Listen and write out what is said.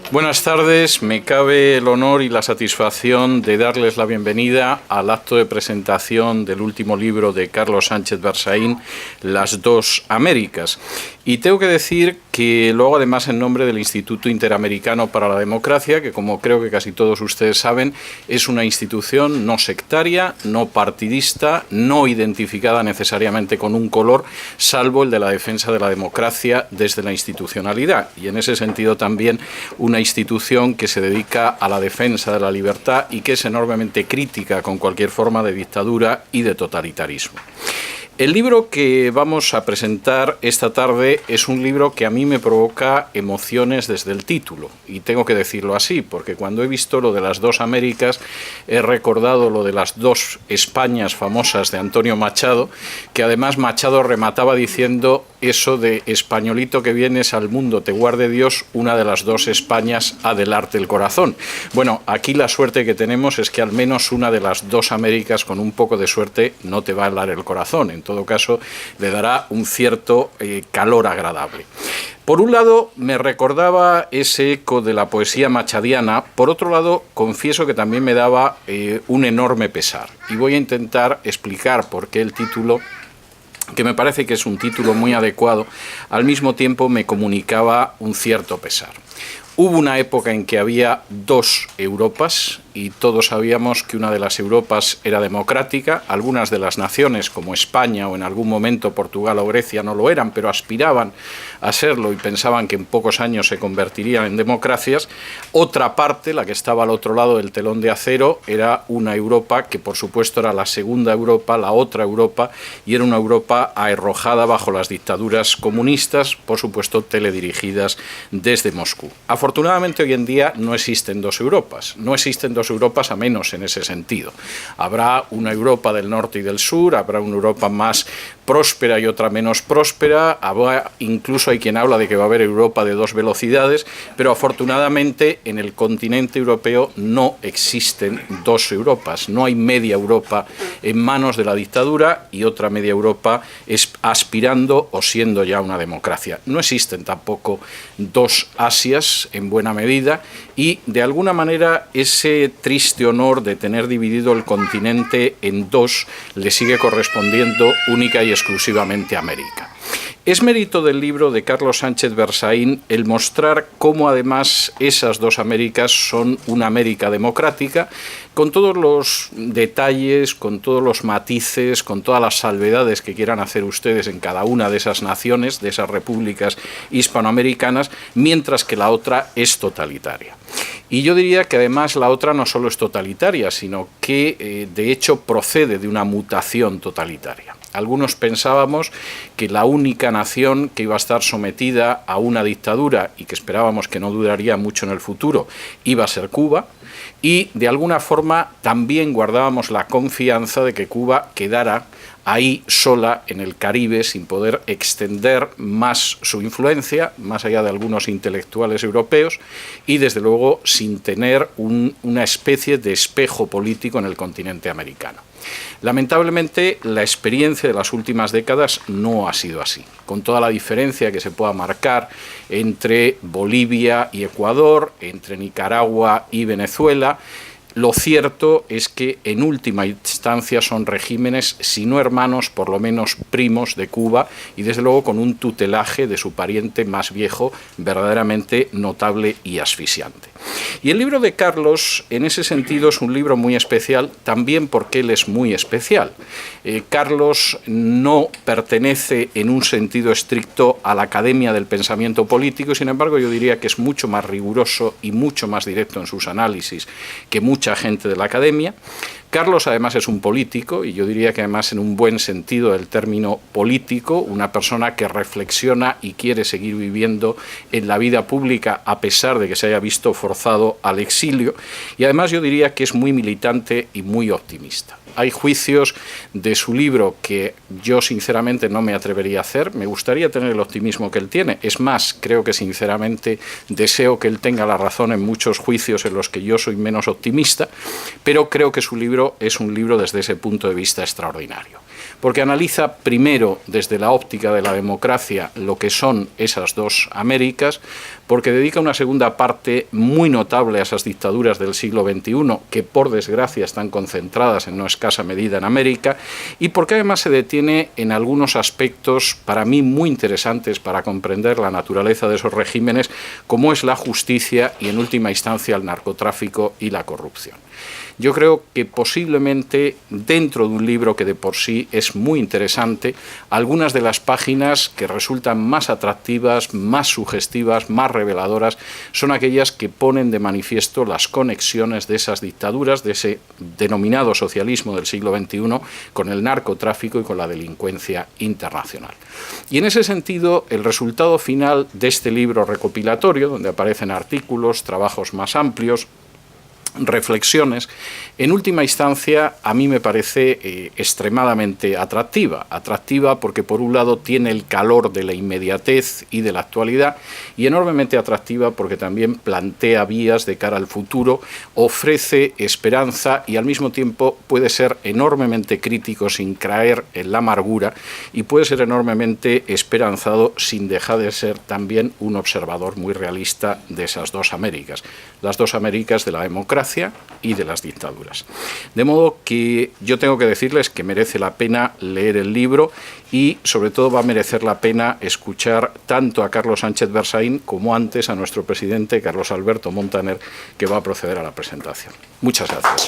Buenas tardes, me cabe el honor y la satisfacción de darles la bienvenida al acto de presentación del último libro de Carlos Sánchez Berzaín, Las dos Américas. Y tengo que decir que lo hago además en nombre del Instituto Interamericano para la Democracia, que como creo que casi todos ustedes saben, es una institución no sectaria, no partidista, no identificada necesariamente con un color, salvo el de la defensa de la democracia desde la institucionalidad. Y en ese sentido también una institución que se dedica a la defensa de la libertad y que es enormemente crítica con cualquier forma de dictadura y de totalitarismo. El libro que vamos a presentar esta tarde es un libro que a mí me provoca emociones desde el título, y tengo que decirlo así, porque cuando he visto lo de las dos Américas he recordado lo de las dos Españas famosas de Antonio Machado, que además Machado remataba diciendo eso de españolito que vienes al mundo te guarde Dios, una de las dos Españas ha de helarte el corazón. Bueno, aquí la suerte que tenemos es que al menos una de las dos Américas con un poco de suerte no te va a helar el corazón. En todo caso, le dará un cierto calor agradable. Por un lado, me recordaba ese eco de la poesía machadiana. Por otro lado, confieso que también me daba un enorme pesar. Y voy a intentar explicar por qué el título, que me parece que es un título muy adecuado, al mismo tiempo me comunicaba un cierto pesar. Hubo una época en que había dos Europas y todos sabíamos que una de las Europas era democrática. Algunas de las naciones, como España o en algún momento Portugal o Grecia, no lo eran, pero aspiraban a serlo y pensaban que en pocos años se convertirían en democracias. Otra parte, la que estaba al otro lado del telón de acero, era una Europa que por supuesto era la segunda Europa, la otra Europa, y era una Europa arrojada bajo las dictaduras comunistas, por supuesto teledirigidas desde Moscú. Afortunadamente hoy en día no existen dos Europas, no existen dos Europas a menos en ese sentido. Habrá una Europa del norte y del sur, habrá una Europa más próspera y otra menos próspera, incluso hay quien habla de que va a haber Europa de dos velocidades, pero afortunadamente en el continente europeo no existen dos Europas, no hay media Europa en manos de la dictadura y otra media Europa aspirando o siendo ya una democracia. No existen tampoco dos Asias en buena medida y de alguna manera ese triste honor de tener dividido el continente en dos le sigue correspondiendo única y exclusivamente a América. Es mérito del libro de Carlos Sánchez Berzaín el mostrar cómo además esas dos Américas son una América democrática, con todos los detalles, con todos los matices, con todas las salvedades que quieran hacer ustedes en cada una de esas naciones, de esas repúblicas hispanoamericanas, mientras que la otra es totalitaria. Y yo diría que además la otra no solo es totalitaria, sino que de hecho procede de una mutación totalitaria. Algunos pensábamos que la única nación que iba a estar sometida a una dictadura y que esperábamos que no duraría mucho en el futuro iba a ser Cuba, y de alguna forma también guardábamos la confianza de que Cuba quedara ahí sola en el Caribe sin poder extender más su influencia, más allá de algunos intelectuales europeos, y desde luego sin tener una especie de espejo político en el continente americano. Lamentablemente, la experiencia de las últimas décadas no ha sido así, con toda la diferencia que se pueda marcar entre Bolivia y Ecuador, entre Nicaragua y Venezuela. Lo cierto es que en última instancia son regímenes, si no hermanos, por lo menos primos de Cuba y desde luego con un tutelaje de su pariente más viejo verdaderamente notable y asfixiante. Y el libro de Carlos en ese sentido es un libro muy especial también porque él es muy especial. Carlos no pertenece en un sentido estricto a la Academia del Pensamiento Político, sin embargo yo diría que es mucho más riguroso y mucho más directo en sus análisis que mucha gente de la academia. Carlos además es un político, y yo diría que además en un buen sentido del término político, una persona que reflexiona y quiere seguir viviendo en la vida pública a pesar de que se haya visto forzado al exilio, y además yo diría que es muy militante y muy optimista. Hay juicios de su libro que yo sinceramente no me atrevería a hacer, me gustaría tener el optimismo que él tiene, es más, creo que sinceramente deseo que él tenga la razón en muchos juicios en los que yo soy menos optimista, pero creo que su libro es un libro desde ese punto de vista extraordinario, porque analiza primero desde la óptica de la democracia lo que son esas dos Américas, porque dedica una segunda parte muy notable a esas dictaduras del siglo XXI, que por desgracia están concentradas en no escasa medida en América, y porque además se detiene en algunos aspectos para mí muy interesantes para comprender la naturaleza de esos regímenes, como es la justicia y en última instancia el narcotráfico y la corrupción. Yo creo que posiblemente dentro de un libro que de por sí es muy interesante, algunas de las páginas que resultan más atractivas, más sugestivas, más reveladoras, son aquellas que ponen de manifiesto las conexiones de esas dictaduras, de ese denominado socialismo del siglo XXI, con el narcotráfico y con la delincuencia internacional. Y en ese sentido, el resultado final de este libro recopilatorio, donde aparecen artículos, trabajos más amplios, reflexiones, en última instancia a mí me parece extremadamente atractiva porque por un lado tiene el calor de la inmediatez y de la actualidad, y enormemente atractiva porque también plantea vías de cara al futuro, ofrece esperanza y al mismo tiempo puede ser enormemente crítico sin caer en la amargura, y puede ser enormemente esperanzado sin dejar de ser también un observador muy realista de esas dos Américas, las dos Américas de la democracia y de las dictaduras. De modo que yo tengo que decirles que merece la pena leer el libro, y sobre todo va a merecer la pena escuchar tanto a Carlos Sánchez Berzaín como antes a nuestro presidente Carlos Alberto Montaner, que va a proceder a la presentación. Muchas gracias.